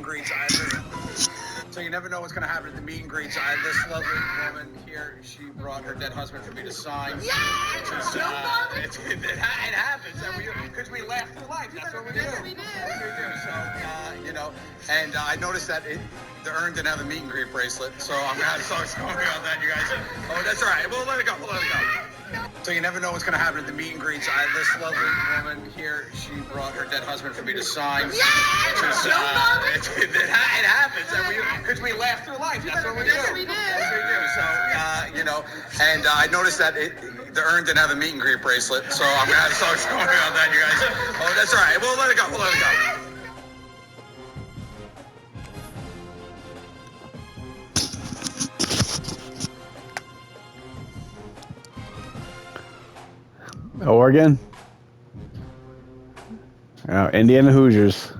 Greets. So you never know what's going to happen at the meet and greets. I have this lovely woman here. She brought her dead husband for me to sign. Yeah! It happens. Because we laugh through life. That's what we do. That's what we do. So, you know, and I noticed that the Urn didn't have a meet and greet bracelet. So I'm going to have to talk about that, you guys. Oh, that's all right. We'll let it go. So you never know what's going to happen at the meet and greets. I have this lovely woman here. She brought her dead husband for me to sign. Yeah! It happens. Because we laugh through life. That's what we do. That's what we do. So, you know, and I noticed that the Urn didn't have a meet and greet bracelet. So I'm going to have to talk about that, you guys. Oh, that's all right. We'll let it go. Oregon. Oh, Indiana Hoosiers.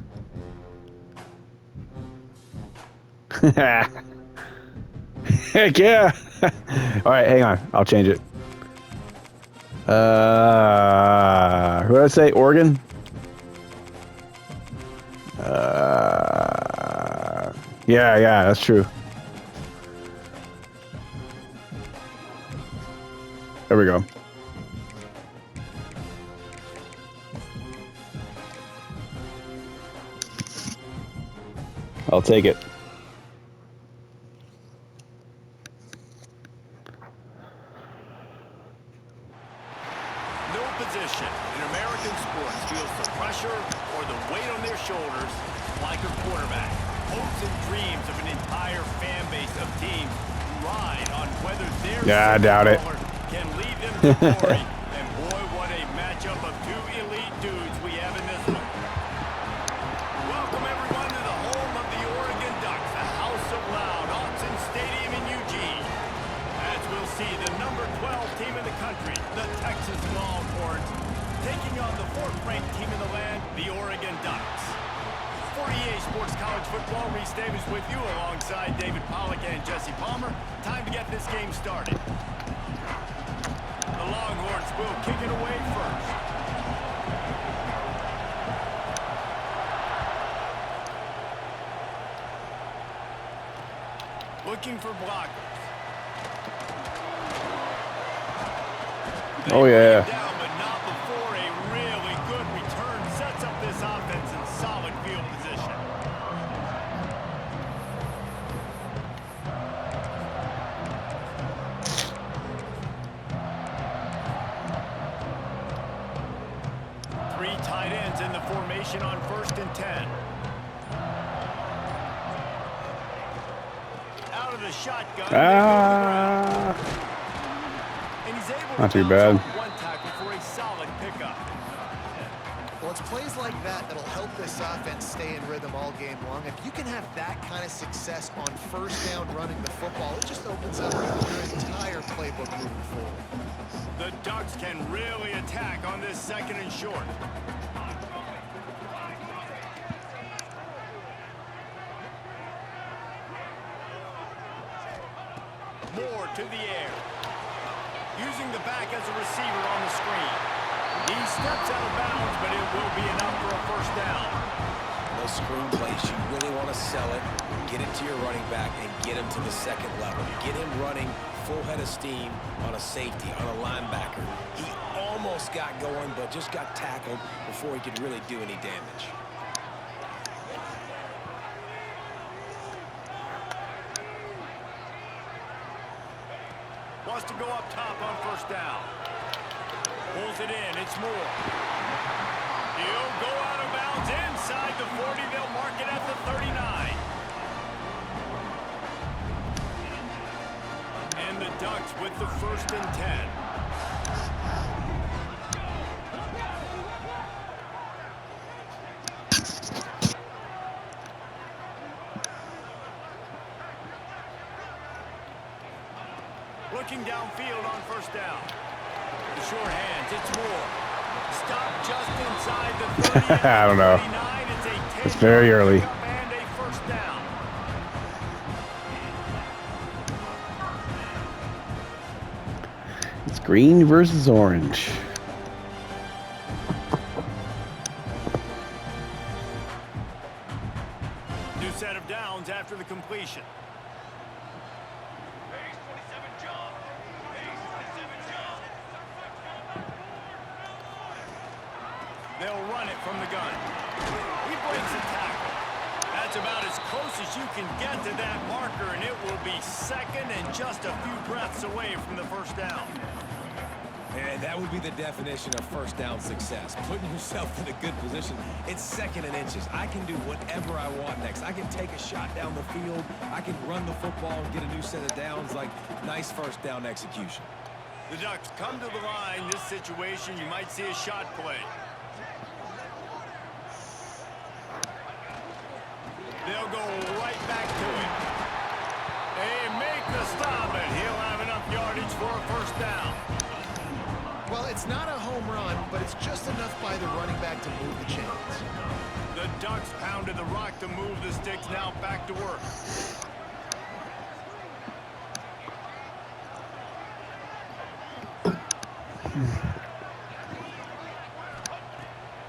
Heck yeah. All right, hang on. I'll change it. Who did I say? Oregon? Yeah, that's true. There we go. I'll take it. No position in American sports feels the pressure or the weight on their shoulders like a quarterback. Hopes and dreams of an entire fan base of teams ride on whether their I doubt it. can lead them to glory. And boy, what a matchup of two elite dudes we have in this one. Welcome everyone to the home of the Oregon Ducks, the House of Loud, Autzen Stadium in Eugene. As we'll see, the number 12 team in the country, the Texas Longhorns, taking on the 4th-ranked team in the land, the Oregon Ducks. For EA Sports College Football, Reese Davis with you alongside David Pollack and Jesse Palmer. Time to get this game started. The Longhorns will kick it away first. Looking for blockers. Oh, yeah. Down, but not before a really good return sets up this offense in solid field position. Three tight ends in the formation on 1st and 10. Out of the shotgun. And he's able Not to too bad. one tackle for a solid pickup. Well, it's plays like that that'll help this offense stay in rhythm all game long. If you can have that kind of success on 1st down running the football, it just opens up your entire playbook moving forward. The Ducks can really attack on this 2nd and short. Moore to the air. Uses using the back as a receiver on the screen. He steps out of bounds, but it will be enough for a first down. Those screen plays, you really want to sell it, get it to your running back, and get him to the second level. Get him running full head of steam on a safety, on a linebacker. He almost got going, but just got tackled before he could really do any damage. Wants to go up top on first down. Pulls it in. It's Moore. He'll go out of bounds inside the 40. They'll mark it at the 39. And the Ducks with the 1st and 10. Looking downfield on first down. The short hands, it's Moore. Stop just inside the 30. I don't know. It's very early. And a first down. It's green versus orange. New set of downs after the completion. They'll run it from the gun. He breaks a tackle. That's about as close as you can get to that marker, and it will be second and just a few breaths away from the first down. And that would be the definition of first down success. Putting yourself in a good position. It's 2nd and inches. I can do whatever I want next. I can take a shot down the field. I can run the football and get a new set of downs. Like, nice first down execution. The Ducks come to the line. This situation, you might see a shot play. They'll go right back to it. They make the stop, and he'll have enough yardage for a first down. Well, it's not a home run, but it's just enough by the running back to move the chains. The Ducks pounded the rock to move the sticks. Now back to work.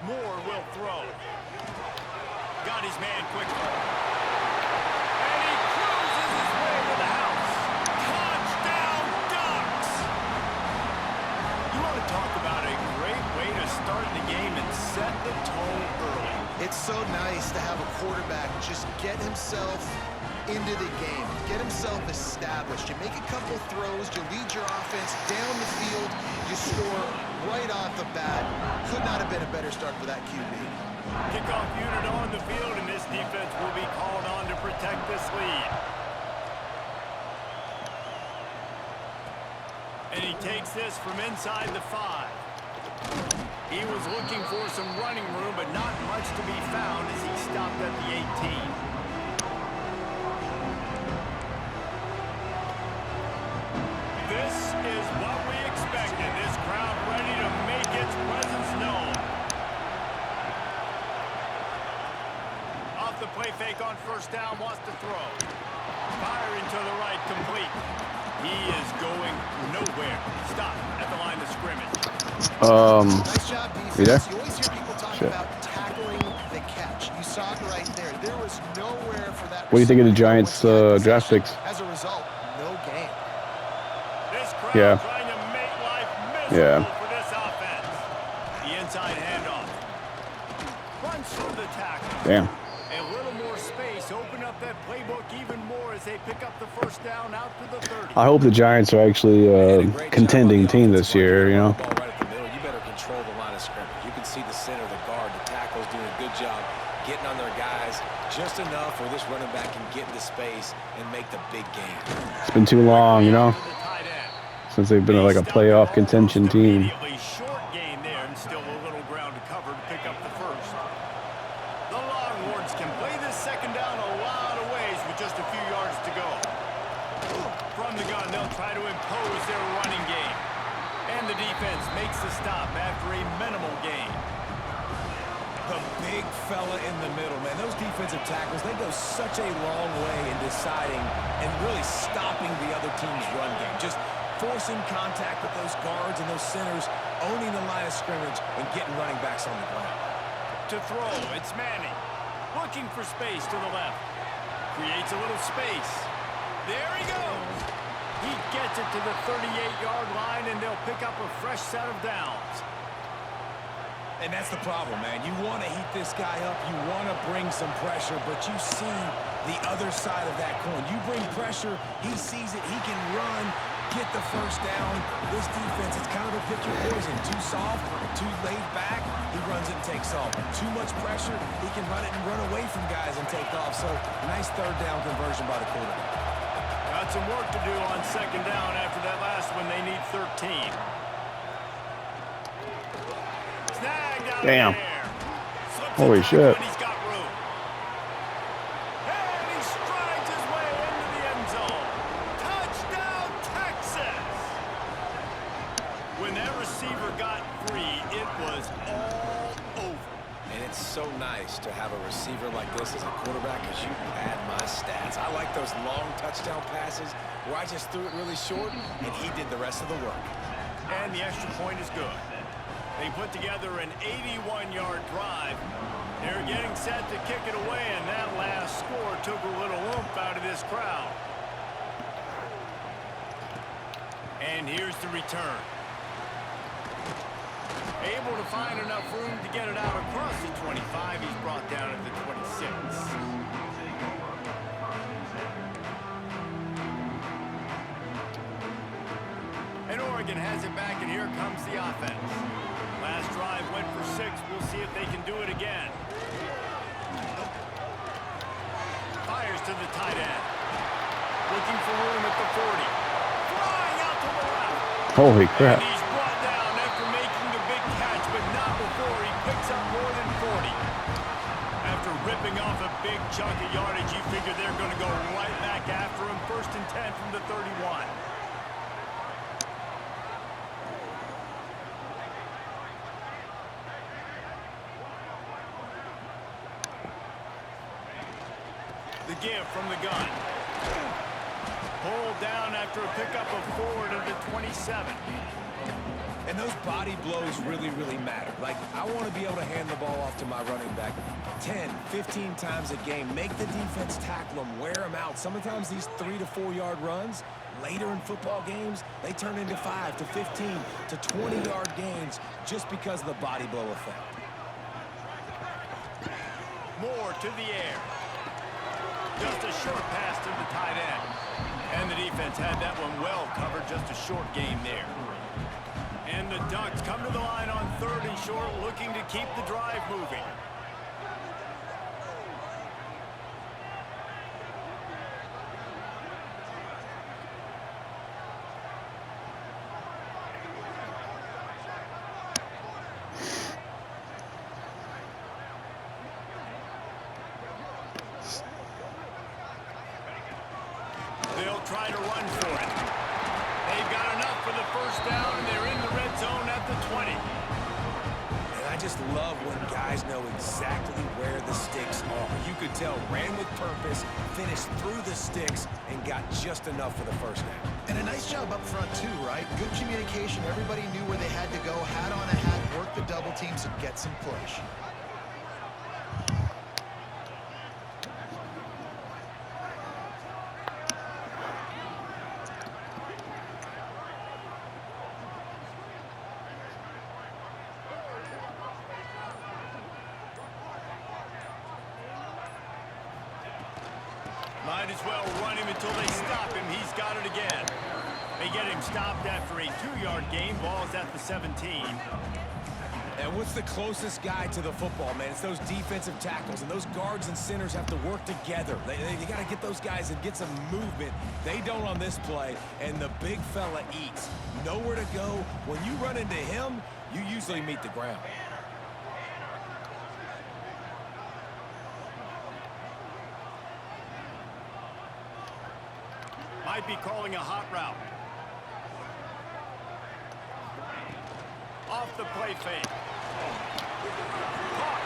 Moore will throw. Got his man quickly. And he cruises his way to the house. Touchdown, Ducks! You want to talk about a great way to start the game and set the tone early. It's so nice to have a quarterback just get himself into the game, get himself established. You make a couple throws, you lead your offense down the field, you score right off the bat. Could not have been a better start for that QB. Kickoff unit on the field, and this defense will be called on to protect this lead. And he takes this from inside the 5. He was looking for some running room, but not much to be found as he stopped at the 18. This is what we expected. This crowd ready to make its presence known. Off the play fake on first down, wants to throw. Firing to the right, complete. He is going nowhere. Stop at the line of scrimmage. Nice job, defense. You there? You always hear people talk about tackling the catch. You saw it right there. There was nowhere for that. What do you think of the Giants' draft picks? As a result, no game. This crowd Yeah. trying to make life miserable Yeah. for this offense. The inside handoff. Runs through the tackle. Damn. A little more space. Open up that playbook even more as they pick up the first down out to the 30. I hope the Giants are actually a contending team this year, you know. Ball right at the middle. You better control the line of scrimmage. You can see the center, the guard, the tackles doing a good job getting on their guys just enough where this running back can get into space and make the big game. It's been too long, you know, To the tight end. since they've been like a playoff contention team. Immediately short gain there and still a little ground to cover to pick up the first. The Longhorns can play this second down a lot of ways with just a few yards to go. From the gun, they'll try to impose their running game. And the defense makes the stop after a minimal gain. The big fella in the middle, man. Those defensive tackles, they go such a long way in deciding and really stopping the other team's run game. Just forcing contact with those guards and those centers, owning the line of scrimmage, and getting running backs on the ground. To throw, it's Manning. Looking for space to the left. Creates a little space. There he goes. He gets it to the 38-yard line, and they'll pick up a fresh set of downs. And that's the problem, man. You want to heat this guy up. You want to bring some pressure, but you see the other side of that coin. You bring pressure, he sees it, he can run, get the first down. This defense, it's kind of a pick your poison. Too soft, too laid back, he runs it and takes off. Too much pressure, he can run it and run away from guys and take off. So, nice third down conversion by the quarterback. Got some work to do on second down after that last one. They need 13. Snagged out Damn. there. Slips Holy it back shit. when he's got room. And he strides his way into the end zone. Touchdown, Texas! When that receiver got free, it was all over. And it's so nice to have a receiver like this as a quarterback because you pad my stats. I like those long touchdown passes where I just threw it really short and he did the rest of the work. And the extra point is good. They put together an 81-yard drive. They're getting set to kick it away, and that last score took a little oomph out of this crowd. And here's the return. Able to find enough room to get it out across the 25. He's brought down at the 26. And Oregon has it back, and here comes the offense. Last drive went for 6. We'll see if they can do it again. Fires to the tight end. Looking for room at the 40. Flying out to the left. Holy crap. And he's brought down after making the big catch, but not before he picks up more than 40. After ripping off a big chunk of yardage, you figure they're going to go right back after him. 1st and 10 from the 31. The give from the gun. Pulled down after a pickup of 4 to the 27. And those body blows really, really matter. Like, I want to be able to hand the ball off to my running back 10, 15 times a game. Make the defense tackle them, wear them out. Sometimes these 3 to 4 yard runs, later in football games, they turn into 5 to 15 to 20 yard gains just because of the body blow effect. More to the air. Just a short pass to the tight end. And the defense had that one well covered. Just a short gain there. And the Ducks come to the line on 3rd and short, looking to keep the drive moving. They'll try to run for it. They've got enough for the 1st down, and they're in the red zone at the 20. And I just love when guys know exactly where the sticks are. You could tell, ran with purpose, finished through the sticks, and got just enough for the 1st down. And a nice job up front, too, right? Good communication. Everybody knew where they had to go, hat on a hat, work the double teams, and get some push. Might as well run him until they stop him. He's got it again. They get him stopped after a 2-yard gain. Ball's at the 17. And what's the closest guy to the football, man? It's those defensive tackles, and those guards and centers have to work together. They got to get those guys and get some movement. They don't on this play, and the big fella eats. Nowhere to go. When you run into him, you usually meet the ground. Might be calling a hot route. Off the play fake. Caught.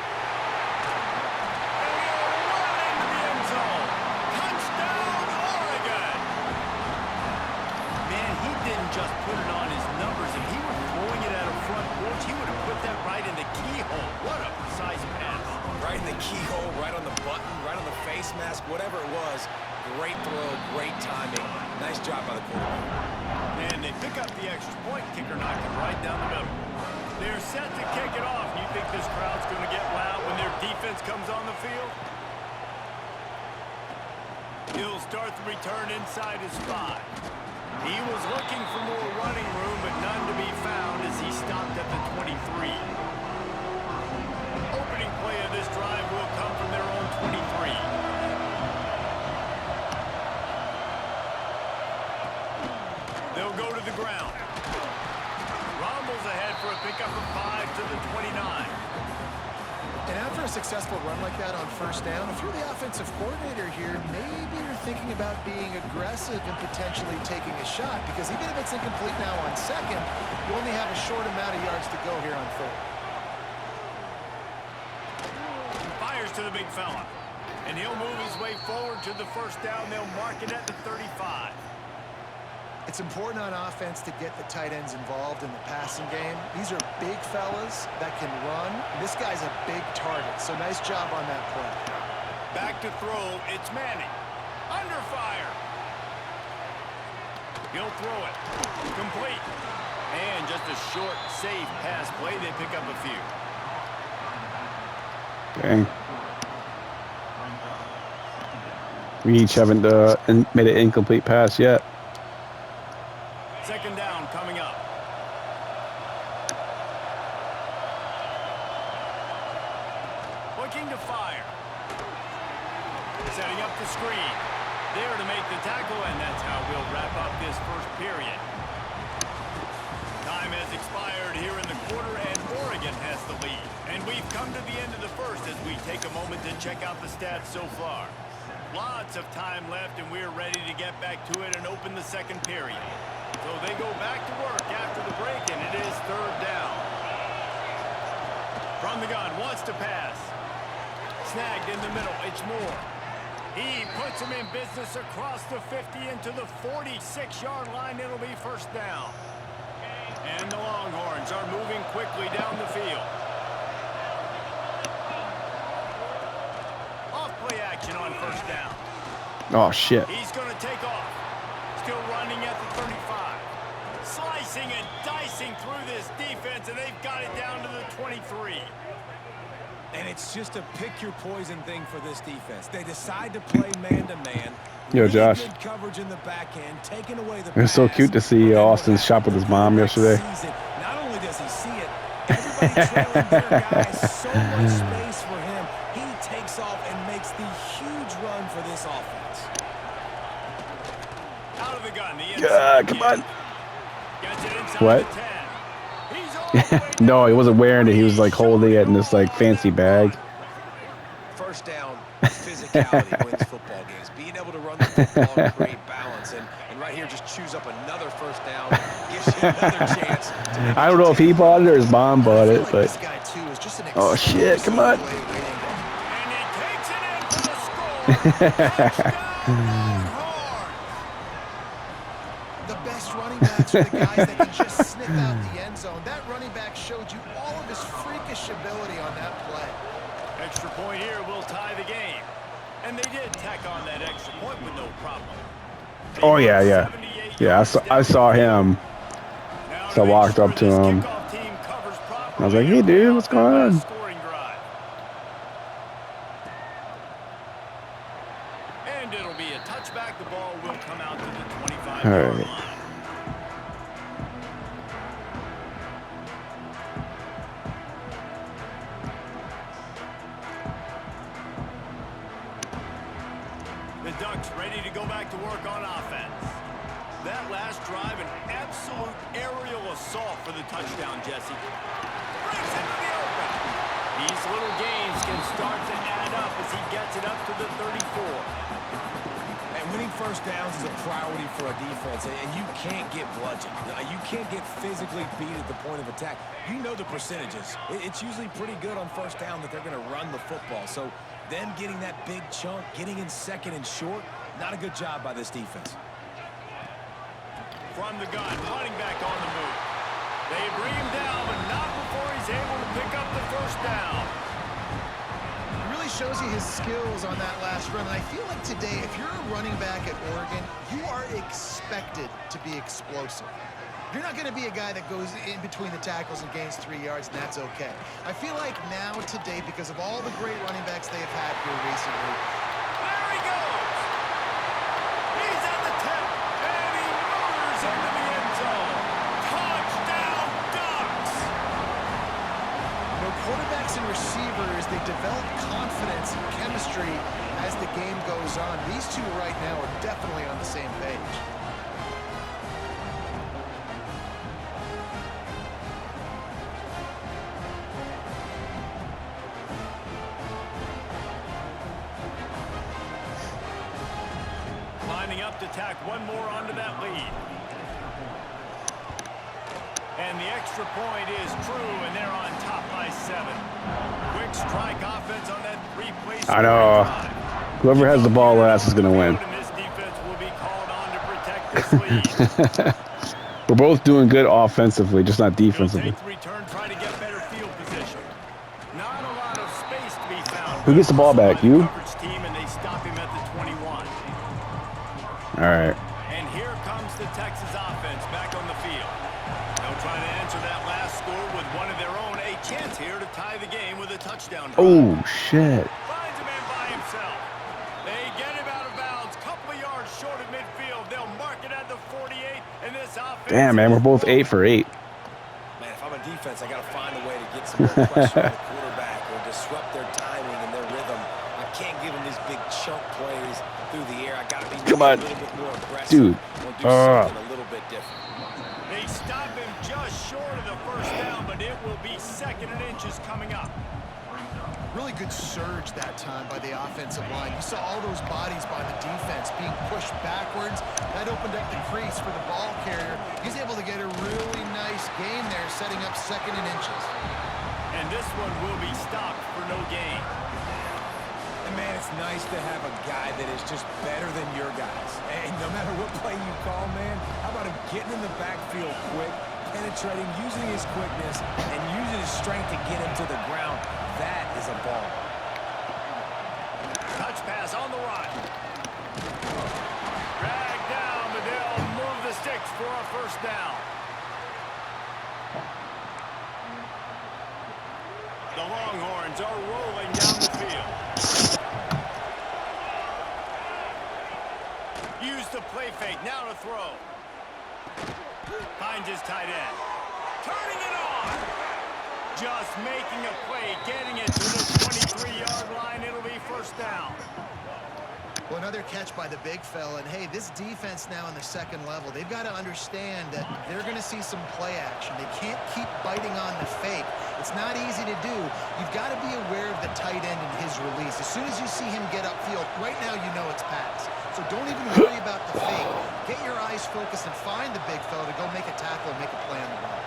And he'll run into the end zone. Touchdown, Oregon! Man, he didn't just put it on his numbers. If he were throwing it at a front porch, he would have put that right in the keyhole. What a precise pass. Right in the keyhole, right on the button, right on the face mask, whatever it was. Great throw, great timing. Nice job by the quarterback. And they pick up the extra point. Kicker knocked it right down the middle. They're set to kick it off. You think this crowd's going to get loud when their defense comes on the field? He'll start the return inside his 5. He was looking for more running room, but none to be found as he stopped at the 23. Opening play of this drive will come from their own 23. They'll go to the ground. Rumbles ahead for a pickup of 5 to the 29. And after a successful run like that on first down, if you're the offensive coordinator here, maybe you're thinking about being aggressive and potentially taking a shot, because even if it's incomplete now on second, you only have a short amount of yards to go here on third. Fires to the big fella. And he'll move his way forward to the first down. They'll mark it at the 35. It's important on offense to get the tight ends involved in the passing game. These are big fellas that can run. This guy's a big target, so nice job on that play. Back to throw, it's Manning. Under fire. He'll throw it. Complete. And just a short, safe pass play. They pick up a few. Dang. We each haven't made an incomplete pass yet. Second down coming up. Looking to fire. Setting up the screen. There to make the tackle, and that's how we'll wrap up this first period. Time has expired here in the quarter, and Oregon has the lead. And we've come to the end of the first as we take a moment to check out the stats so far. Lots of time left, and we're ready to get back to it and open the second period. So they go back to work after the break, and it is third down. From the gun, wants to pass. Snagged in the middle, it's Moore. He puts him in business across the 50 into the 46-yard line. It'll be first down. And the Longhorns are moving quickly down the field. Off-play action on first down. Oh, shit. He's going to take off. Still running at the 35. Slicing and dicing through this defense, and they've got it down to the 23. And it's just a pick-your-poison thing for this defense. They decide to play man-to-man. Yo, Josh. Good coverage in the back end, taking away the It was so pass, cute to see Austin shop with his mom yesterday. Not only does he see it, everybody trailing their guys, so much space for him. He takes off and makes the huge run for this offense. Out of the gun, the Come on. Gets it inside What? the 10. He's all the way No, he wasn't wearing it. He was like holding it in this like fancy bag. First down, physicality wins football games. Being able to run the football and create balance. And right here, just choose up another first down. Gives you another chance. I don't know if he bought it or his mom bought it, but This guy, too, is just an oh shit, come on. and he takes it in for the score. Touchdown, Longhorns. The best running backs are the guys that can just sniff out the end zone. That running back showed you all of his freakish ability on that play. Extra point here will tie the game. And they did tack on that extra point with no problem. Oh yeah, yeah. Yeah, I saw him. So I walked up to him. I was like, hey dude, what's going on? And it'll be a touchback. The ball will come out to the 25 All yard right. line. The Ducks ready to go back to work on offense. That last drive, an absolute aerial assault for the touchdown, Jesse. Breaks into the open. These little gains can start to add up as he gets it up to the 34. And winning first downs is a priority for a defense, and you can't get bludgeoned. You can't get physically beat at the point of attack. You know the percentages. It's usually pretty good on first down that they're going to run the football. So them getting that big chunk, getting in second and short, not a good job by this defense. from the gun, running back on the move. They bring him down, but not before he's able to pick up the first down. It really shows you his skills on that last run. And I feel like today, if you're a running back at Oregon, you are expected to be explosive. You're not going to be a guy that goes in between the tackles and gains 3 yards, and that's okay. I feel like now, today, because of all the great running backs they have had here recently. There he goes! He's at the 10, and he murders into the end zone. Touchdown, Ducks! You know, quarterbacks and receivers, they develop confidence and chemistry as the game goes on. These two right now are definitely on the same page. Lining up to tack one more onto that lead. And the extra point is true, and they're on top by 7. Quick strike offense on that 3-play. I know. Whoever has the ball last is going to win. And this defense will be called on to protect this lead. We're both doing good offensively, just not defensively. Take the return, try to get better field position. Not a lot of space to be found. Who gets the ball back? You? Coverage team, and they stop him at the 21. All right. And here comes the Texas offense back on the field. They'll try to answer that last score with one of their own. A chance here to tie the game with a touchdown drive. Oh, shit. Finds a man by himself. They get him out of bounds. Couple of yards short of midfield. They'll mark it at the 48. And this offense. Damn, man. We're both 8 for 8. Man, if I'm a defense, I got to find a way to get some more pressure on the quarterback or disrupt their timing and their rhythm. I can't give them these big chunk plays through the air. I got to be a little bit more aggressive. Dude. Or do something a little bit different. They stop him just short of the first down, but it will be 2nd and inches coming up. Really good surge that time by the offensive line. You saw all those bodies by the defense being pushed backwards. That opened up the crease for the ball carrier. He's able to get a really nice gain there, setting up 2nd and inches. And this one will be stopped for no gain. And man, it's nice to have a guy that is just better than your guys. And no matter what play you call, man, how about him getting in the backfield quick, penetrating, using his quickness, and using his strength to get him to the ground. That is a ball. Touch pass on the run. Drag down, but they'll move the sticks for a first down. The Longhorns are rolling down the field. Use the play fake, now to throw. Finds his tight end. Turning it on. Just making a play, getting it to the 23-yard line. It'll be first down. Well, another catch by the big fella. And, hey, this defense now in the 2nd level, they've got to understand that they're going to see some play action. They can't keep biting on the fake. It's not easy to do. You've got to be aware of the tight end and his release. As soon as you see him get upfield, right now you know it's pass. So don't even worry about the fake. Get your eyes focused and find the big fella to go make a tackle and make a play on the ball.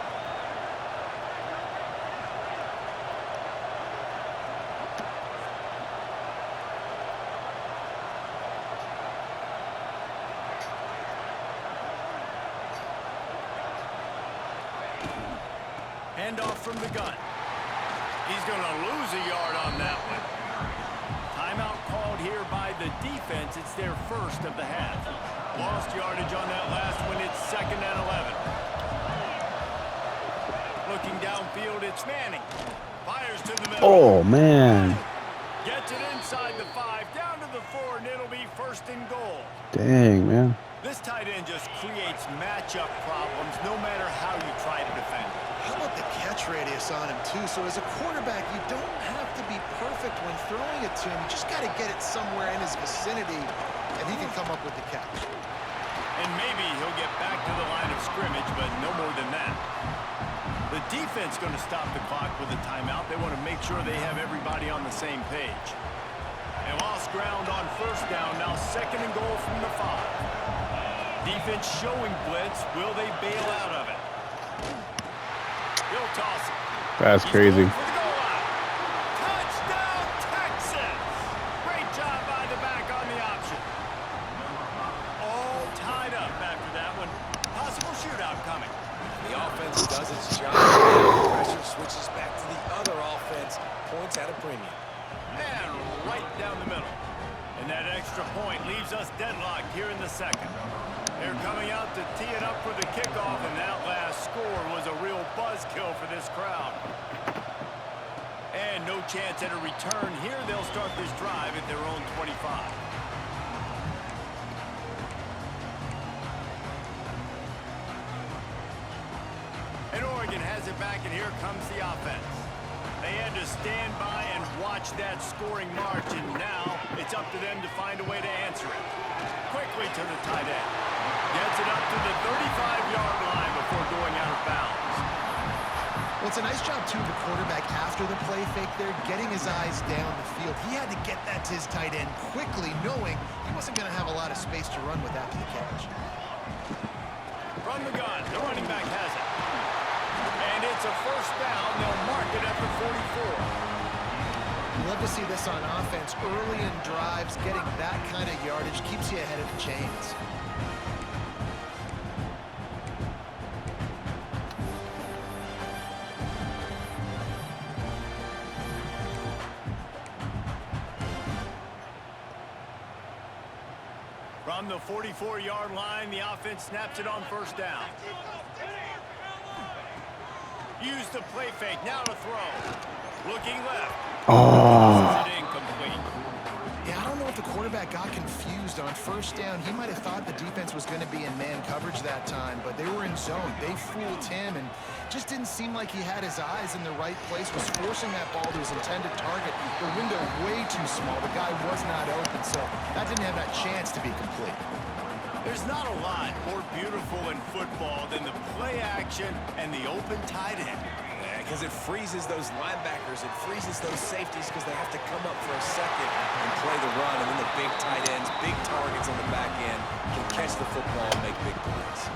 Handoff from the gun. He's going to lose a yard on that one. Timeout called here by the defense. It's their first of the half. Lost yardage on that last one. It's 2nd and 11. Looking downfield, it's Manning. Fires to the middle. Oh, man. Gets it inside the 5, down to the 4, and it'll be 1st and goal. Dang, man. This tight end just creates matchup problems no matter how you try to defend it. How about the catch radius on him, too? So as a quarterback, you don't have to be perfect when throwing it to him. You just got to get it somewhere in his vicinity, and he can come up with the catch. And maybe he'll get back to the line of scrimmage, but no more than that. The defense going to stop the clock with a timeout. They want to make sure they have everybody on the same page. They lost ground on first down. Now 2nd and goal from the 5. Defense showing blitz. Will they bail out of it? He'll toss it. That's crazy. Touchdown, Texas! Great job by the back on the option. All tied up after that one. Possibly leaves us deadlocked here in the second. They're coming out to tee it up for the kickoff, and that last score was a real buzzkill for this crowd. And no chance at a return here. They'll start this drive at their own 25. And Oregon has it back, and here comes the offense. They had to stand by and watch that scoring march, and now it's up to them to find a way to answer it. Quickly to the tight end. Gets it up to the 35-yard line before going out of bounds. Well, it's a nice job, too, of the quarterback after the play fake there, getting his eyes down the field. He had to get that to his tight end quickly, knowing he wasn't going to have a lot of space to run with after the catch. From the gun, the running back has it. And it's a first down. They'll mark it at the 44. Love to see this on offense. Early in drives, getting that kind of yardage keeps you ahead of the chains. From the 44-yard line, the offense snaps it on first down. Use the play fake, now to throw. Looking left. Oh. Is it incomplete? Yeah, I don't know if the quarterback got confused on first down. He might have thought the defense was going to be in man coverage that time, but they were in zone. They fooled him and just didn't seem like he had his eyes in the right place, was forcing that ball to his intended target. The window way too small. The guy was not open, so that didn't have that chance to be complete. There's not a lot more beautiful in football than the play action and the open tight end. Because it freezes those linebackers, it freezes those safeties because they have to come up for a second and play the run, and then the big tight ends, big targets on the back end can catch the football and make big plays.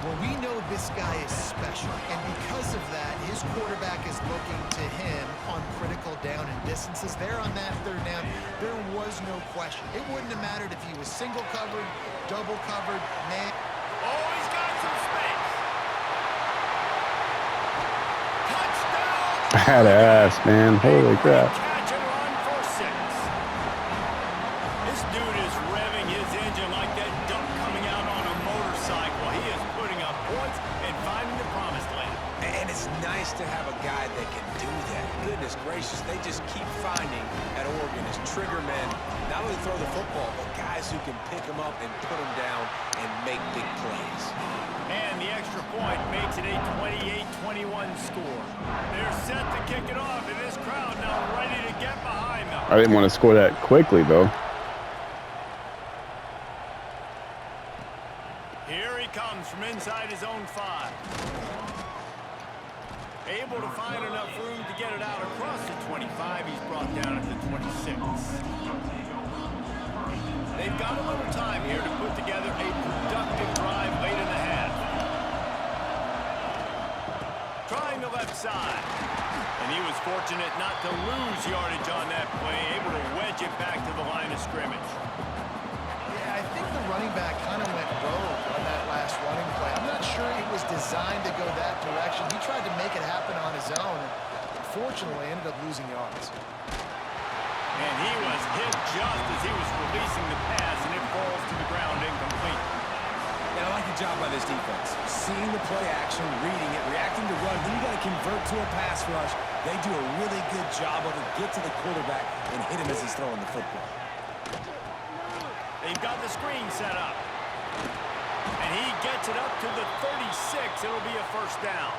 Well, we know this guy is special, and because of that, his quarterback is looking to him on critical down and distances. There on that third down, there was no question. It wouldn't have mattered if he was single covered, double covered, man. Oh, he's got some space. Touchdown! I had to ask, man. Holy crap. Catch and run for 6. This dude is revving his engine like that duck coming out on a motorcycle. He is putting up points and finding the promised land. And it's nice to have a guy that can do that. Goodness gracious, they just keep finding at Oregon as trigger men, not only throw the football, but guys who can pick them up and put them down and make big plays. And the extra point makes it a 28-21 score. They're set to kick it off, and this crowd now ready to get behind them. I didn't want to score that quickly, though. Here he comes from inside his own 5. Able to find enough room to get it out across the 25. He's brought down at the 26. They've got a little time here to put together a productive drive late in the half. Trying the left side. And he was fortunate not to lose yardage on that play, able to wedge it back to the line of scrimmage. Yeah, I think the running back kind of went rogue on that last running play. I'm not sure it was designed to go that direction. He tried to make it happen on his own. Unfortunately, ended up losing yards. And he was hit just as he was releasing the pass, and it falls to the ground incomplete. And I like the job by this defense. Seeing the play action, reading it, reacting to run. Then you got to convert to a pass rush. They do a really good job of it. Get to the quarterback and hit him as he's throwing the football. They've got the screen set up. And he gets it up to the 36. It'll be a first down.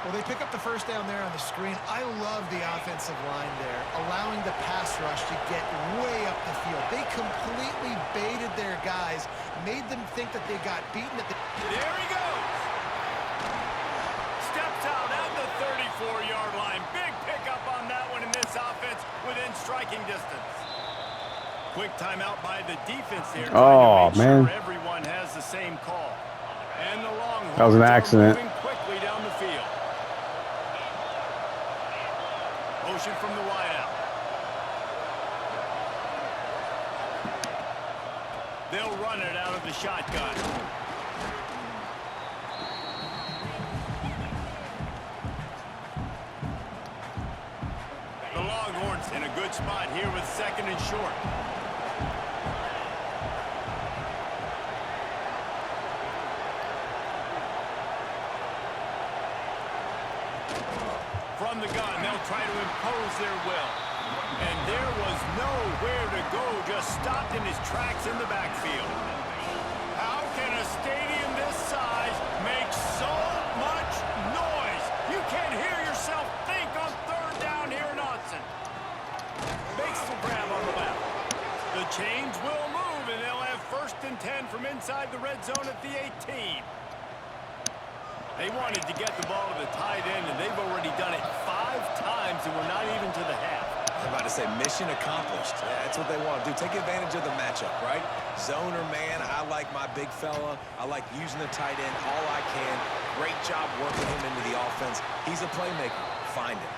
Well, they pick up the first down there on the screen. I love the offensive line there, allowing the pass rush to get way up the field. They completely baited their guys, made them think that they got beaten at the... There he goes. Steps out at the 34-yard line. Big pickup on that one in this offense within striking distance. Quick timeout by the defense there. Oh, man. Sure everyone has the same call. And the Longhorns That was an accident. moving quickly down the field. Motion from the wideout. They'll run it out of the shotgun. The Longhorns in a good spot here with second and short. From the gun, they'll try to impose their will. And there was nowhere to go, just stopped in his tracks in the backfield. How can a stadium this size make so much noise? You can't hear yourself think on third down here in Autzen. Makes the grab on the left. The chains will move, and they'll have 1st and 10 from inside the red zone at the 18. They wanted to get the ball to the tight end, and they've already done it 5 times, and we're not even to the half. I'm about to say mission accomplished. Yeah, that's what they want to do. Take advantage of the matchup, right? Zone or man, I like my big fella. I like using the tight end all I can. Great job working him into the offense. He's a playmaker. Find him.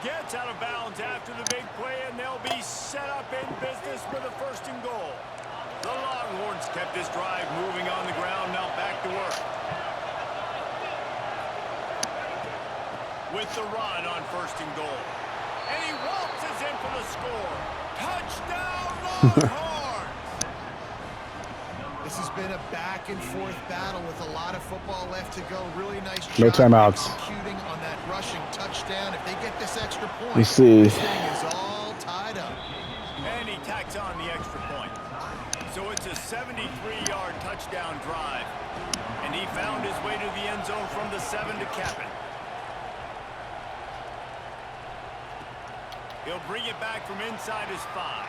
Gets out of bounds after the big play, and they'll be set up in business with a 1st and goal. The Longhorns kept this drive moving on the ground, now back to work. With the run on 1st and goal. And he waltzes in for the score. Touchdown, Longhorns! This has been a back-and-forth battle with a lot of football left to go. Really nice job No timeouts. executing on that rushing touchdown. If they get this extra point, Let's see. this thing is all tied up. And he tacks on the extra point. So it's a 73-yard touchdown drive. And he found his way to the end zone from the 7 to cap it. He'll bring it back from inside his 5.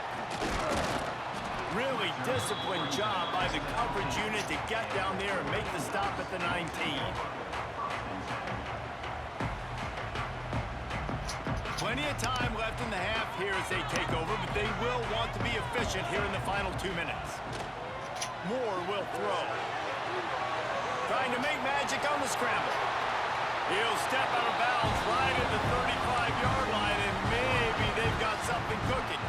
Really disciplined job by the coverage unit to get down there and make the stop at the 19. Plenty of time left in the half here as they take over, but they will want to be efficient here in the final 2 minutes. Moore will throw. Trying to make magic on the scramble. He'll step out of bounds right at the 35-yard line, and maybe they've got something cooking.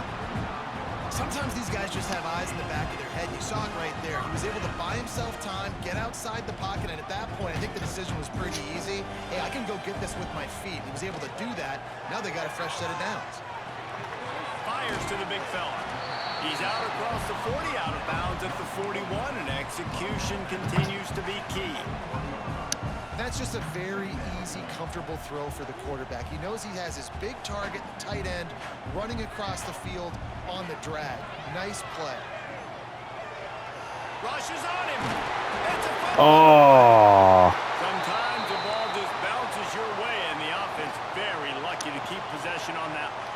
Sometimes these guys just have eyes in the back of their head. You saw it right there. He was able to buy himself time, get outside the pocket, and at that point, I think the decision was pretty easy. Hey, I can go get this with my feet. He was able to do that. Now they got a fresh set of downs. Fires to the big fella. He's out across the 40, out of bounds at the 41, and execution continues to be key. That's just a very easy, comfortable throw for the quarterback. He knows he has his big target, the tight end, running across the field on the drag. Nice play. Rushes on him. It's a fumble. Oh. Sometimes the ball just bounces your way, and the offense very lucky to keep possession on that one.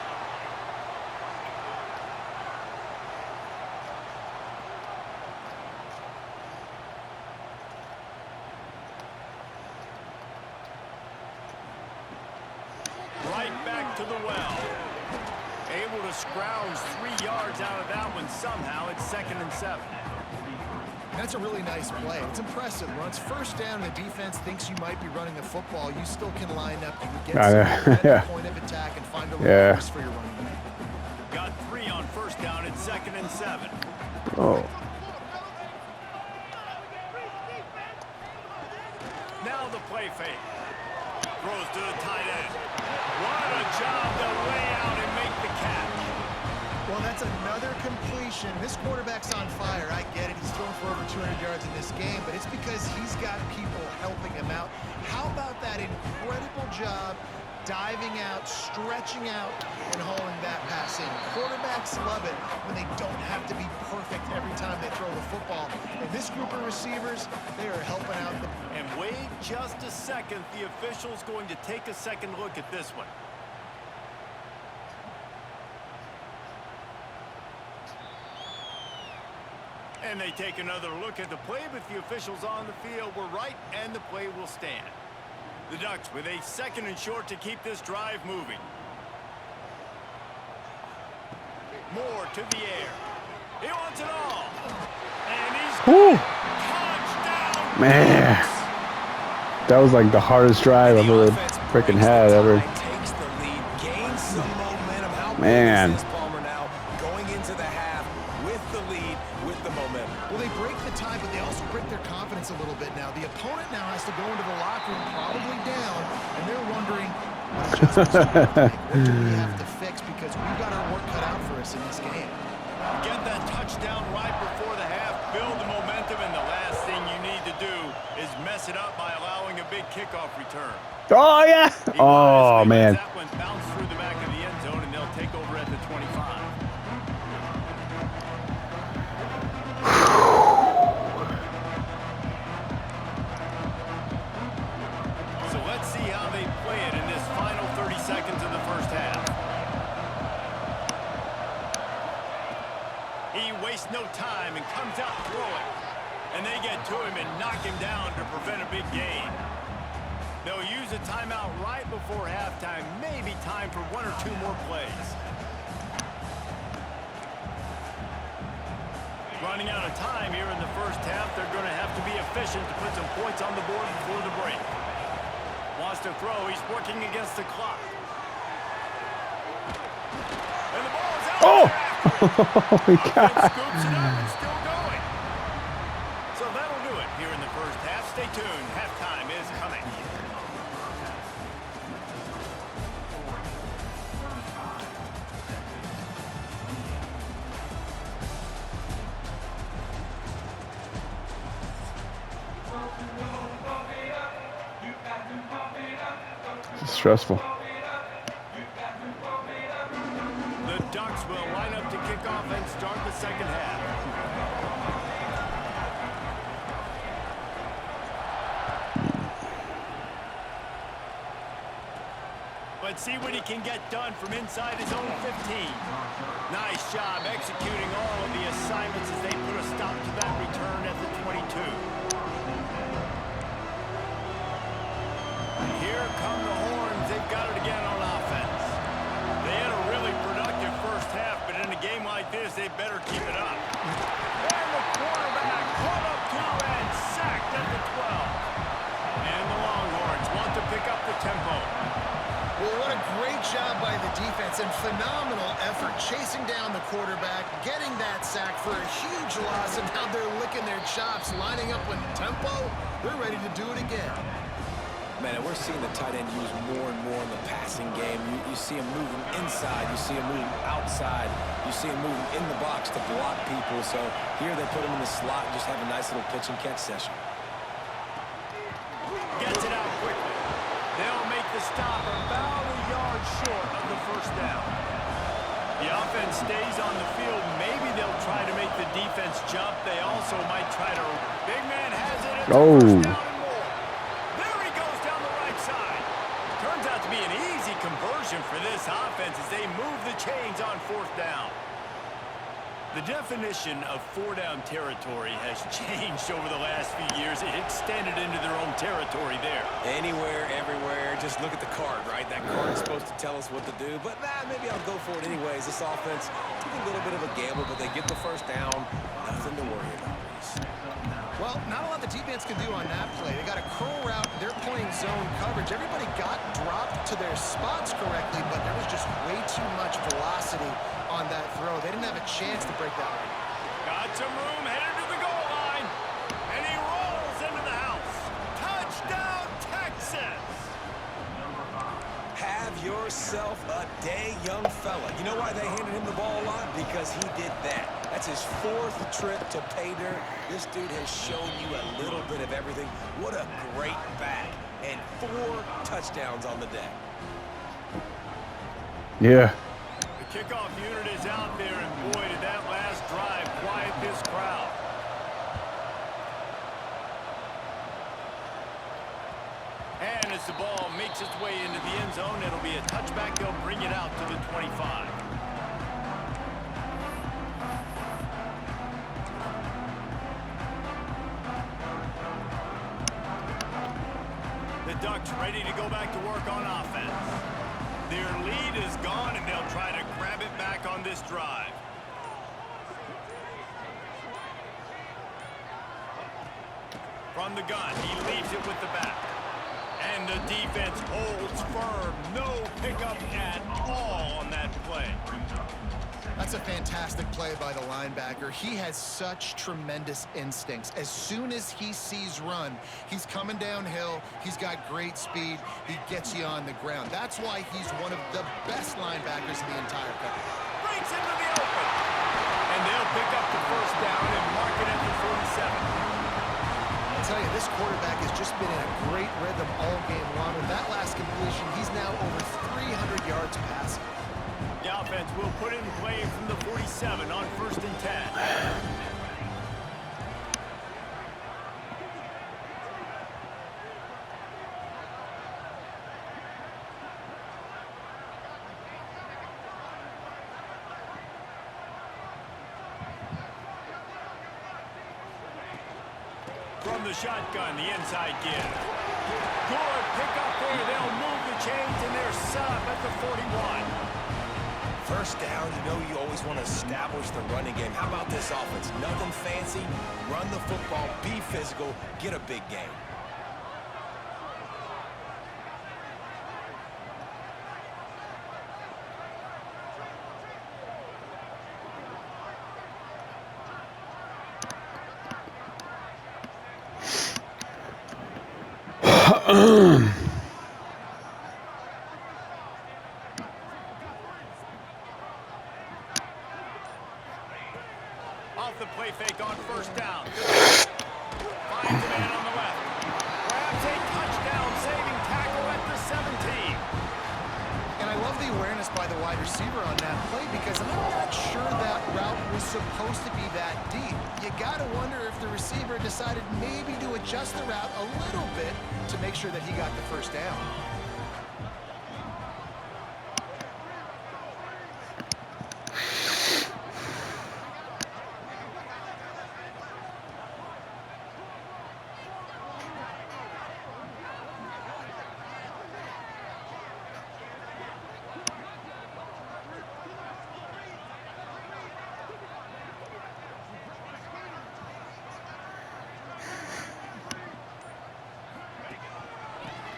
Right back to the well. Able to scrounge 3 yards out of that one somehow. It's 2nd and 7. That's a really nice play. It's impressive. Once 1st down and the defense thinks you might be running the football, you still can line up. You can get some point of attack and find a reverse for your running back. Got 3 on 1st down. It's 2nd and 7. Oh. Now the play fake. Throws to the tight end. What a job to lay out and make the catch. Well, that's another completion. This quarterback's on fire. I get it. He's thrown for over 200 yards in this game, but it's because he's got people helping him out. How about that incredible job diving out, stretching out, and hauling that pass in? Quarterbacks love it when they don't have to be perfect every time they throw the football. And this group of receivers, they are helping out. And wait just a second. The official's going to take a second look at this one. And they take another look at the play, but the officials on the field were right, and the play will stand. The Ducks with a 2nd and short to keep this drive moving. Moore to the air. He wants it all. And he's touchdown. Man. That was like the hardest drive I've ever freaking had ever. Man. Going into the half with the lead, with the momentum. Well, they break the tie, but they also break their confidence a little bit now. The opponent now has to go into the locker room probably down, and they're wondering, what do we have to fix, because we've got our work cut out for us in this game. Get that touchdown right before the half, build the momentum, and the last thing you need to do is mess mess it up by allowing a big kickoff return. Oh, yeah. Oh, man. That one bounced through the back of the end zone, and they'll take over at the 25. So let's see how they play it in this final 30 seconds of the first half. He wastes no time and comes out throwing. And they get to him and knock him down to prevent a big gain. They'll use a timeout right before halftime. Maybe time for 1 or 2 more plays. Running out of time here in the first half. They're going to have to be efficient to put some points on the board before the break. Wants to throw. He's working against the clock. And the ball is out. Oh! Oh, my God. Scoops it up and still going. So that'll do it here in the first half. Stay tuned. Halftime is coming. It's stressful. The Ducks will line up to kick off and start the second half. Let's see what he can get done from inside his own 15. Nice job executing all of the assignments as they put a stop to that return at the 22. Here come the horns. They've got it again on offense. They had a really productive first half, but in a game like this, they better keep it up. And the quarterback caught up to and sacked at the 12. And the Longhorns want to pick up the tempo. Well, what a great job by the defense and phenomenal effort chasing down the quarterback, getting that sack for a huge loss, and now they're licking their chops, lining up with tempo. They're ready to do it again. Man, and we're seeing the tight end used more and more in the passing game. You see him moving inside. You see him moving outside. You see him moving in the box to block people. So here they put him in the slot and just have a nice little pitch and catch session. Gets it out quickly. They'll make the stop about a yard short of the first down. The offense stays on the field. Maybe they'll try to make the defense jump. They also might try to... Big man has it. It's a first down and more. There he goes down the right side. Turns out to be an easy conversion for this offense as they move the chains on fourth down. The definition of four-down territory has changed over the last few years. It extended into their own territory there. Anywhere, everywhere. Just look at the card, right? That card is supposed to tell us what to do. But maybe I'll go for it anyways. This offense took a little bit of a gamble, but they get the first down. Nothing to worry about. Well, not a lot the defense can do on that play. They got a curl route. They're playing zone coverage. Everybody got dropped to their spots correctly, but there was just way too much velocity on that throw. They didn't have a chance to break that one. Got some room, headed to the goal line. And he rolls into the house. Touchdown, Texas! Have yourself a day, young fella. You know why they handed him the ball a lot? Because he did that. That's his 4th trip to pay dirt. This dude has shown you a little bit of everything. What a great back. And 4 touchdowns on the day. Yeah. The kickoff unit is out there, and boy, did that last drive quiet this crowd. And as the ball makes its way into the end zone, it'll be a touchback. They'll bring it out to the 25. The Ducks ready to go back to work on offense. Their lead is gone, and they'll try to grab it back on this drive. From the gun, he leaves it with the back. And the defense holds firm. No pickup at all on that play. That's a fantastic play by the linebacker. He has such tremendous instincts. As soon as he sees run, he's coming downhill. He's got great speed. He gets you on the ground. That's why he's one of the best linebackers in the entire country. Breaks into the open. And they'll pick up the first down and mark it at the 47. I'll tell you, this quarterback has just been in a great rhythm all game long. With that last completion, he's now over 300 yards passing. The offense will put it in play from the 47 on 1st and 10. From the shotgun, the inside give. Good pickup there. They'll move the chains, and they're set up at the 41. First down, you know you always want to establish the running game. How about this offense? Nothing fancy. Run the football, be physical, get a big game. Off the play fake on 1st down. Finds a man on the left. Grabs a touchdown, saving tackle at the 17. And I love the awareness by the wide receiver on that play because I'm not sure that route was supposed to be that deep. You got to wonder if the receiver decided maybe to adjust the route a little bit to make sure that he got the 1st down.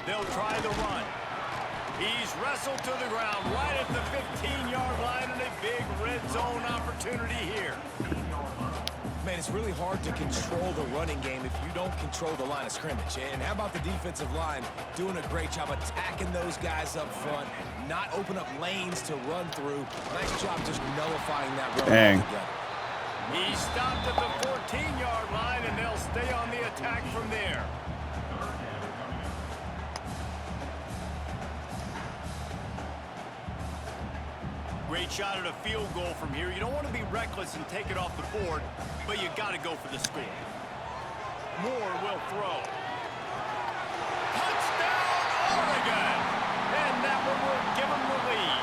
They'll try the run. He's wrestled to the ground right at the 15-yard line, and a big red zone opportunity here. Man, it's really hard to control the running game if you don't control the line of scrimmage. And how about the defensive line doing a great job attacking those guys up front, not open up lanes to run through. Nice job just nullifying that run altogether. He stopped at the 14-yard line, and they'll stay on the attack from there. Great shot at a field goal from here. You don't want to be reckless and take it off the board, but you got to go for the score. Moore will throw. Touchdown, Oregon! And that one will give them the lead.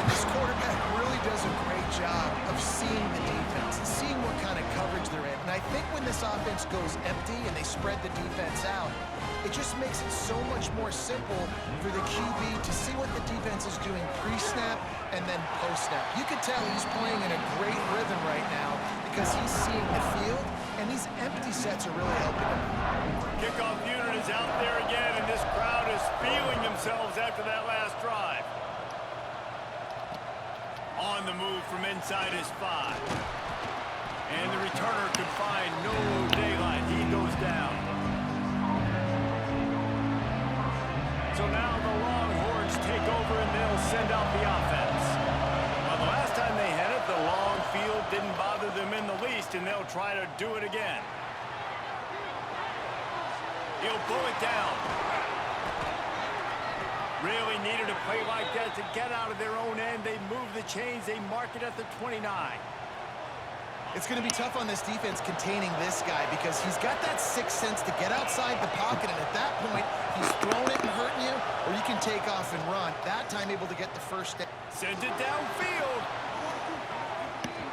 And this quarterback really does a great job of seeing the defense and seeing what kind of coverage they're in. And I think when this offense goes empty and they spread the defense out, it just makes it so much more simple for the QB to see what the defense is doing pre-snap and then post-snap. You can tell he's playing in a great rhythm right now because he's seeing the field, and these empty sets are really helping him. Kickoff unit is out there again, and this crowd is feeling themselves after that last drive. On the move from inside his 5. And the returner could find no daylight. He goes down. So now the Longhorns take over, and they'll send out the offense. Well, the last time they had it, the long field didn't bother them in the least, and they'll try to do it again. He'll pull it down. Really needed a play like that to get out of their own end. They move the chains. They mark it at the 29. It's going to be tough on this defense containing this guy because he's got that sixth sense to get outside the pocket, and at that point, he's throwing it and hurting you, or you can take off and run. That time able to get the 1st down. Sends it downfield.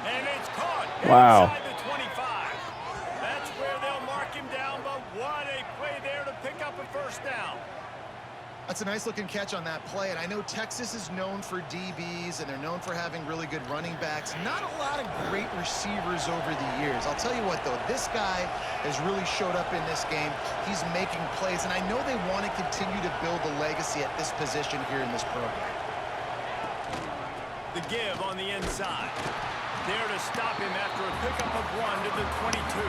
And it's caught Wow. inside the 25. That's where they'll mark him down, but what a play there to pick up a 1st down. That's a nice-looking catch on that play, and I know Texas is known for DBs, and they're known for having really good running backs. Not a lot of great receivers over the years. I'll tell you what, though, this guy has really showed up in this game. He's making plays, and I know they want to continue to build a legacy at this position here in this program. The give on the inside. There to stop him after a pickup of 1 to the 22.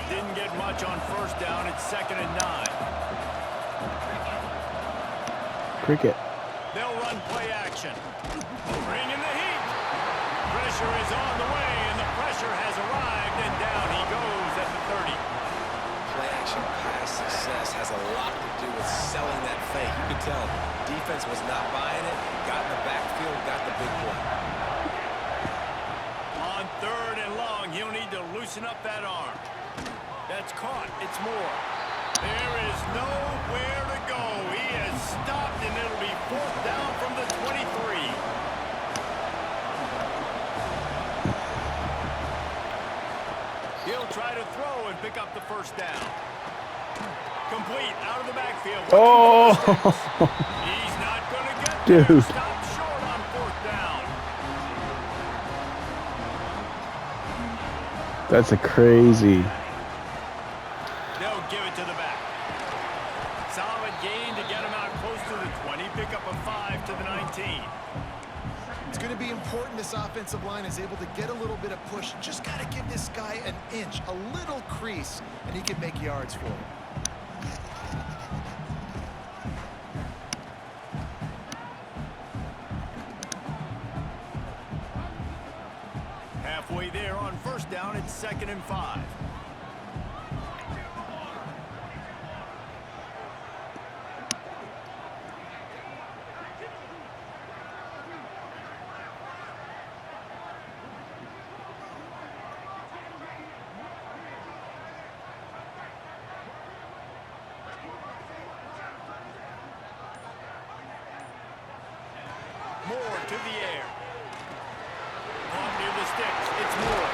Didn't get much on 1st down. It's 2nd and 9. Cricket. They'll run play action. Bring in the heat. pressure is on the way, and the pressure has arrived, and down he goes at the 30. Play action pass success has a lot to do with selling that fake. You can tell defense was not buying it, got in the backfield, got the big play. On 3rd and long, he'll need to loosen up that arm. That's caught. It's Moore. There is nowhere to go. He has stopped, and it'll be 4th down from the 23. He'll try to throw and pick up the 1st down. Complete out of the backfield. Oh, He's not going to get there. dude. Stop short on 4th down. That's a crazy. They'll give it to the back. Solid gain to get him out close to the 20. Pick up a 5 to the 19. It's going to be important this offensive line is able to get a little bit of push. Just got to give this guy an inch, a little crease, and he can make yards for him. Halfway there on 1st down, it's 2nd and 5. Moore to the air. Caught near the sticks. It's Moore.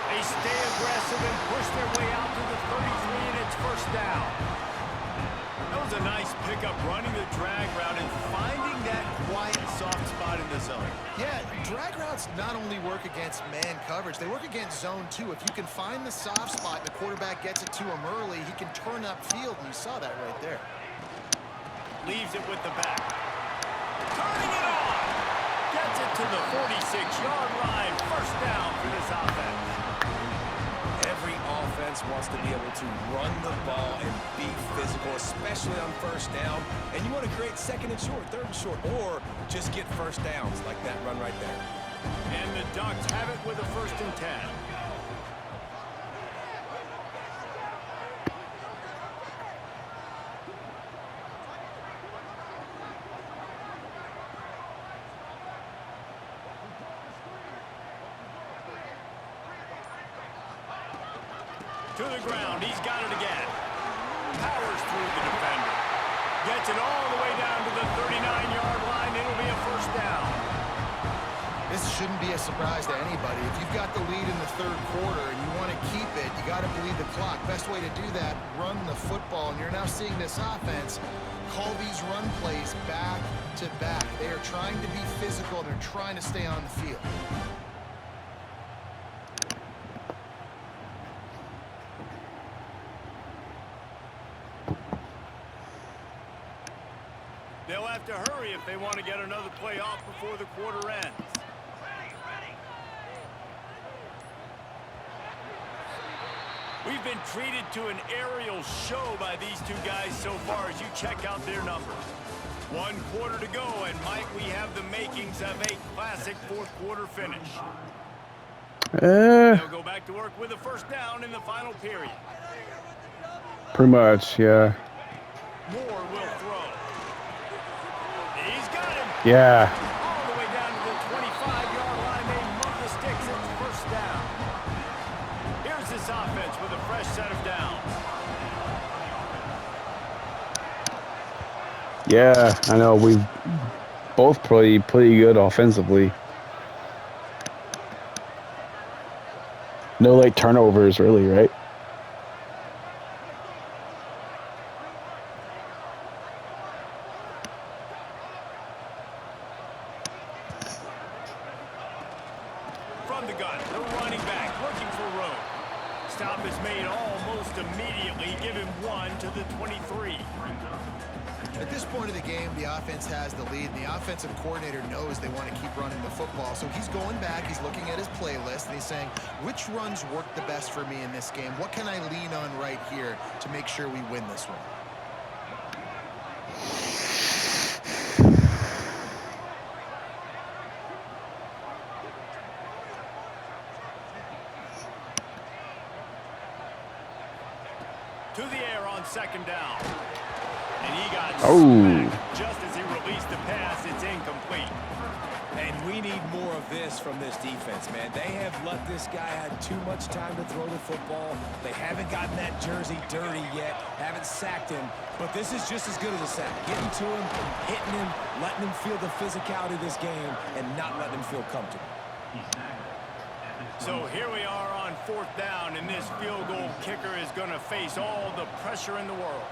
They stay aggressive and push their way out to the 33, and it's 1st down. That was a nice pickup, running the drag route and finding that quiet, soft spot in the zone. Yeah, drag routes not only work against man coverage, they work against zone too. If you can find the soft spot and the quarterback gets it to him early, he can turn upfield, and you saw that right there. Leaves it with the back. Turning it on. Gets it to the 46-yard line. 1st down for this offense. Every offense wants to be able to run the ball and be physical, especially on 1st down. And you want to create 2nd and short, 3rd and short, or just get 1st downs like that run right there. And the Ducks have it with a 1st and 10. To the ground. He's got it again. Powers through the defender. Gets it all the way down to the 39-yard line. It'll be a 1st down. This shouldn't be a surprise to anybody. If you've got the lead in the 3rd quarter and you want to keep it, you got to bleed the clock. Best way to do that, run the football. And you're now seeing this offense call these run plays back to back. They are trying to be physical. They're trying to stay on the field. They'll have to hurry if they want to get another play off before the quarter ends. We've been treated to an aerial show by these two guys so far as you check out their numbers. 1 quarter to go, and Mike, we have the makings of a classic 4th quarter finish. They'll go back to work with a 1st down in the final period. Pretty much, yeah. Moore will throw. He's got him. Yeah. All the way down to the 25-yard line. They move the sticks. It's 1st down. Here's this offense with a fresh set of downs. Yeah, I know. We've both pretty good offensively. No late turnovers, really, right? From the gun, the running back looking for room. Stop is made almost immediately. Give him 1 to the 23. At this point of the game, the offense has the lead, and the offensive coordinator knows they want to keep running the football. So he's going back, he's looking at his playlist, and he's saying, which runs work the best for me in this game? What can I lean on right here to make sure we win this one? to the air on second down. And he got smacked just as he released the pass. It's incomplete. And we need more of this from this defense, man. They have let this guy have too much time to throw the football. They haven't gotten that jersey dirty yet, haven't sacked him. But this is just as good as a sack. Getting to him, hitting him, letting him feel the physicality of this game, and not letting him feel comfortable. So here we are on fourth down, and this field goal kicker is going to face all the pressure in the world.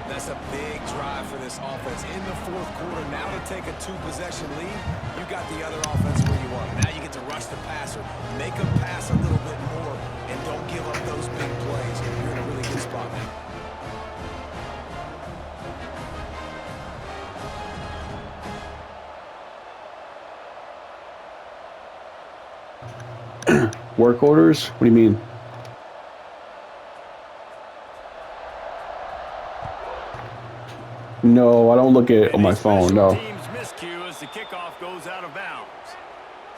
That's a big drive for this offense in the fourth quarter. Now to take a two-possession lead, you got the other offense where you want. Now you get to rush the passer, make them pass a little bit more, and don't give up those big plays. You're in a really good spot now. Work orders? What do you mean? No, I don't look at it on my phone, no. Team's miscue as the kickoff goes out of bounds.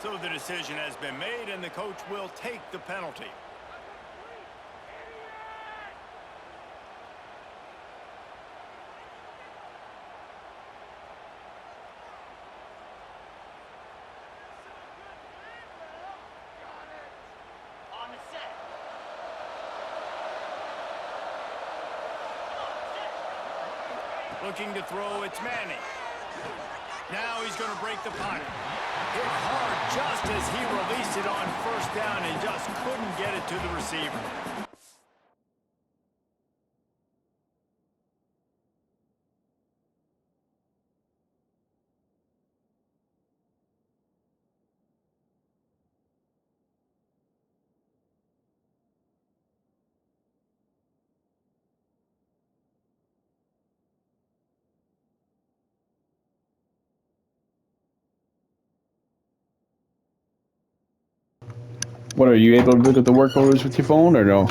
So the decision has been made, and the coach will take the penalty. Looking to throw, it's Manning. Now he's going to break the pocket. Hit hard just as he released it on first down and just couldn't get it to the receiver. What, are you able to look at the work orders with your phone or no?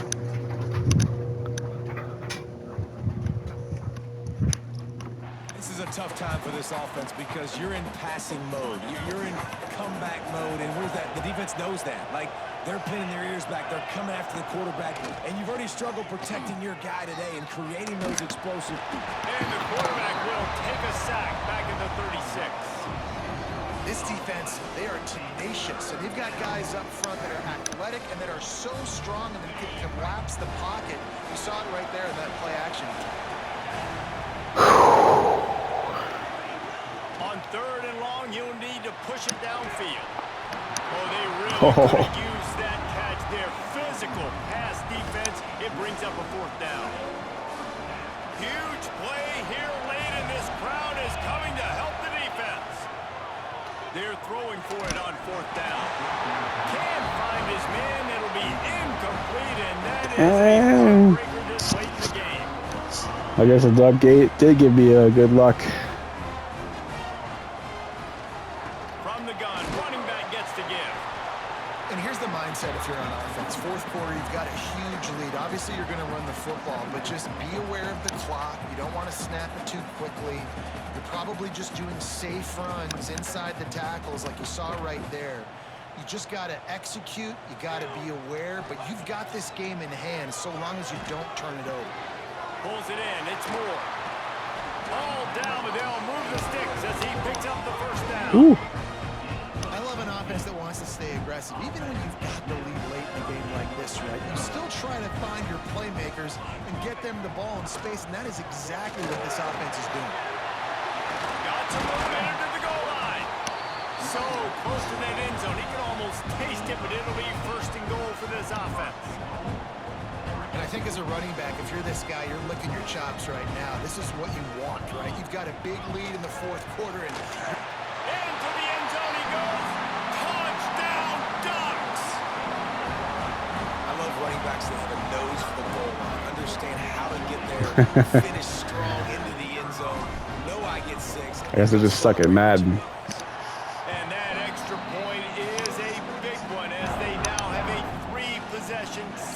This is a tough time for this offense because you're in passing mode. You're in comeback mode, and where's that? The defense knows that. Like, they're pinning their ears back. They're coming after the quarterback, and you've already struggled protecting your guy today and creating those explosive. And the quarterback will take a sack back in the 36. This defense, they are tenacious, and they've got guys up front that are athletic and that are so strong and that can collapse the pocket. You saw it right there in that play action. On third and long, you'll need to push it downfield. Oh, they really could have used that catch there. Physical pass defense. It brings up a fourth down. Huge play here late, and this crowd is coming to help the defense. They're throwing for it on fourth down. Can't find his man. It'll be incomplete, and that is a heartbreaker this late in the game. I guess the Doug Gate did give me a good luck. From the gun, running back gets to give. And here's the mindset if you're on offense. Fourth quarter, you've got a huge lead. Obviously, you're going to run the football, but just be aware of the clock. You don't want to snap it too quickly. You're probably just doing safe runs inside the tackles like you saw right there. You just got to execute. You got to be aware, but you've got this game in hand so long as you don't turn it over. Pulls it in. It's Moore. All down, but they'll move the sticks as he picks up the first down. Ooh. I love an offense that wants to stay aggressive. Even when you've got the lead late in a game like this, right? You still try to find your playmakers and get them the ball in space, and that is exactly what this offense is doing. Got to move it into the goal line. So close to that end zone. He can almost taste it, but it'll be first and goal for this offense. And I think as a running back, if you're this guy, you're licking your chops right now. This is what you want, right? You've got a big lead in the fourth quarter, and into the end zone he goes. Touchdown, Ducks! I love running backs that have a nose for the goal line, understand how to get there, finish strong into the end zone. Know I get six. I guess I just suck at Madden. And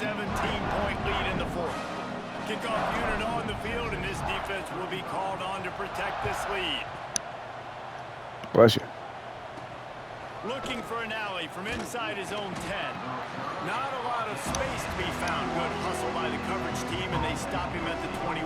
17-point lead in the fourth. Kickoff unit on the field, and this defense will be called on to protect this lead. Bless you. Looking for an alley from inside his own 10. Not a lot of space to be found. Good hustle by the coverage team, and they stop him at the 21.